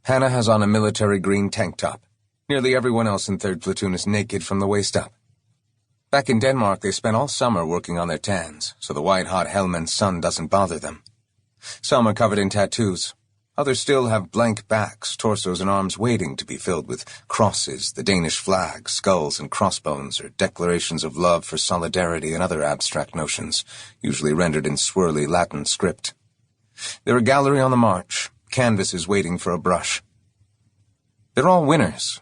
Hannah has on a military green tank top. Nearly everyone else in Third Platoon is naked from the waist up. Back in Denmark, they spent all summer working on their tans, so the white-hot Helmand sun doesn't bother them. Some are covered in tattoos. Others still have blank backs, torsos, and arms waiting to be filled with crosses, the Danish flag, skulls and crossbones, or declarations of love for solidarity and other abstract notions, usually rendered in swirly Latin script. They're a gallery on the march, canvases waiting for a brush. They're all winners.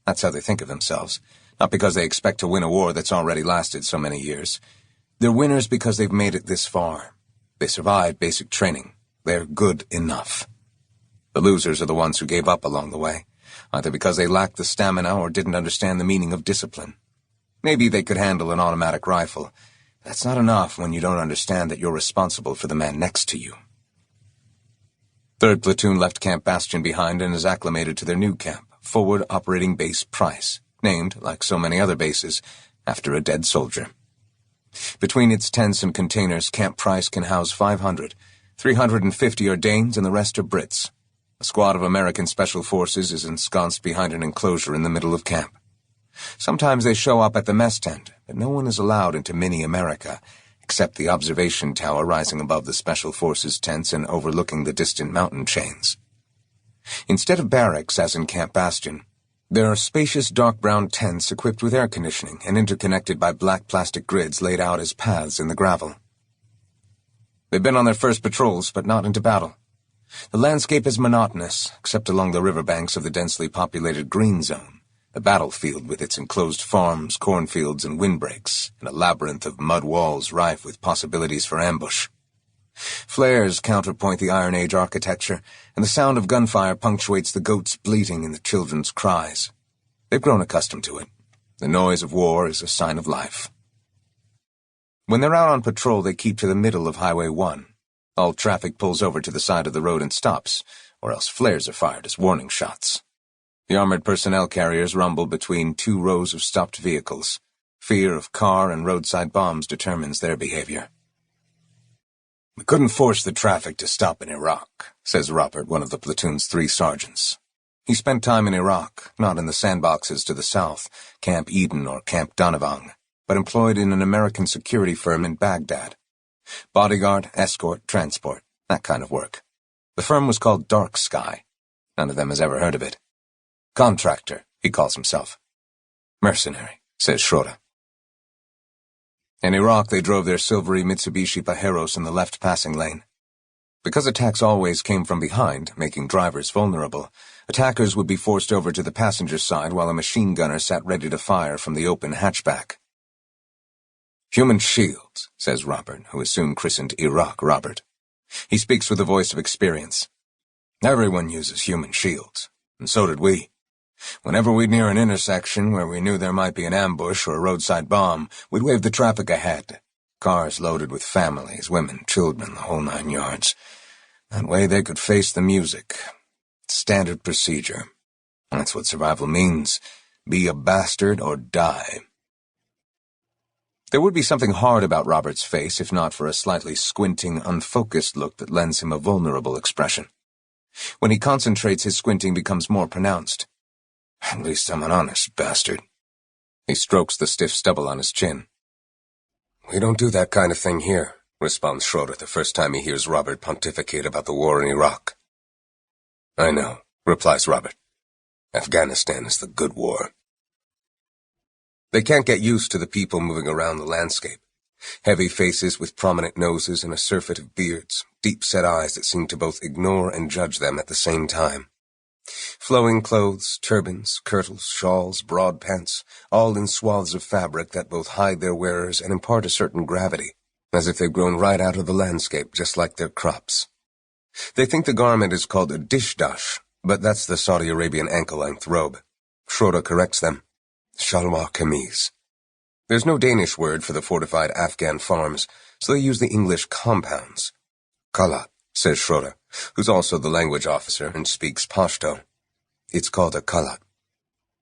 That's how they think of themselves, not because they expect to win a war that's already lasted so many years. They're winners because they've made it this far. They survived basic training. They're good enough. The losers are the ones who gave up along the way, either because they lacked the stamina or didn't understand the meaning of discipline. Maybe they could handle an automatic rifle. That's not enough when you don't understand that you're responsible for the man next to you. Third Platoon left Camp Bastion behind and is acclimated to their new camp, Forward Operating Base Price, named, like so many other bases, after a dead soldier. Between its tents and containers, Camp Price can house 500. 350 are Danes and the rest are Brits. A squad of American Special Forces is ensconced behind an enclosure in the middle of camp. Sometimes they show up at the mess tent, but no one is allowed into mini-America, except the observation tower rising above the Special Forces tents and overlooking the distant mountain chains. Instead of barracks, as in Camp Bastion, there are spacious dark brown tents equipped with air conditioning and interconnected by black plastic grids laid out as paths in the gravel. They've been on their first patrols, but not into battle. The landscape is monotonous, except along the riverbanks of the densely populated Green Zone, the battlefield with its enclosed farms, cornfields, and windbreaks, and a labyrinth of mud walls rife with possibilities for ambush. Flares counterpoint the Iron Age architecture, and the sound of gunfire punctuates the goats bleating and the children's cries. They've grown accustomed to it. The noise of war is a sign of life. When they're out on patrol, they keep to the middle of Highway 1. All traffic pulls over to the side of the road and stops, or else flares are fired as warning shots. The armored personnel carriers rumble between two rows of stopped vehicles. Fear of car and roadside bombs determines their behavior. "We couldn't force the traffic to stop in Iraq," says Robert, one of the platoon's 3 sergeants. He spent time in Iraq, not in the sandboxes to the south, Camp Eden or Camp Donavang, but employed in an American security firm in Baghdad. Bodyguard, escort, transport, that kind of work. The firm was called Dark Sky. None of them has ever heard of it. Contractor, he calls himself. Mercenary, says Schrøder. In Iraq, they drove their silvery Mitsubishi Pajeros in the left passing lane. Because attacks always came from behind, making drivers vulnerable, attackers would be forced over to the passenger side while a machine gunner sat ready to fire from the open hatchback. "Human shields," says Robert, who is soon christened Iraq Robert. He speaks with the voice of experience. "Everyone uses human shields, and so did we. Whenever we'd near an intersection where we knew there might be an ambush or a roadside bomb, we'd wave the traffic ahead. Cars loaded with families, women, children, the whole 9 yards. That way they could face the music. Standard procedure. That's what survival means. Be a bastard or die." There would be something hard about Robert's face if not for a slightly squinting, unfocused look that lends him a vulnerable expression. When he concentrates, his squinting becomes more pronounced. "At least I'm an honest bastard." He strokes the stiff stubble on his chin. "We don't do that kind of thing here," responds Schrøder the first time he hears Robert pontificate about the war in Iraq. "I know," replies Robert. "Afghanistan is the good war." They can't get used to the people moving around the landscape. Heavy faces with prominent noses and a surfeit of beards, deep-set eyes that seem to both ignore and judge them at the same time. Flowing clothes, turbans, kirtles, shawls, broad pants, all in swaths of fabric that both hide their wearers and impart a certain gravity, as if they've grown right out of the landscape just like their crops. They think the garment is called a dishdash, but that's the Saudi Arabian ankle-length robe. Schrøder corrects them. Shalwar kameez. There's no Danish word for the fortified Afghan farms, so they use the English compounds. Kalat, says Schrøder, who's also the language officer and speaks Pashto. It's called a kalat.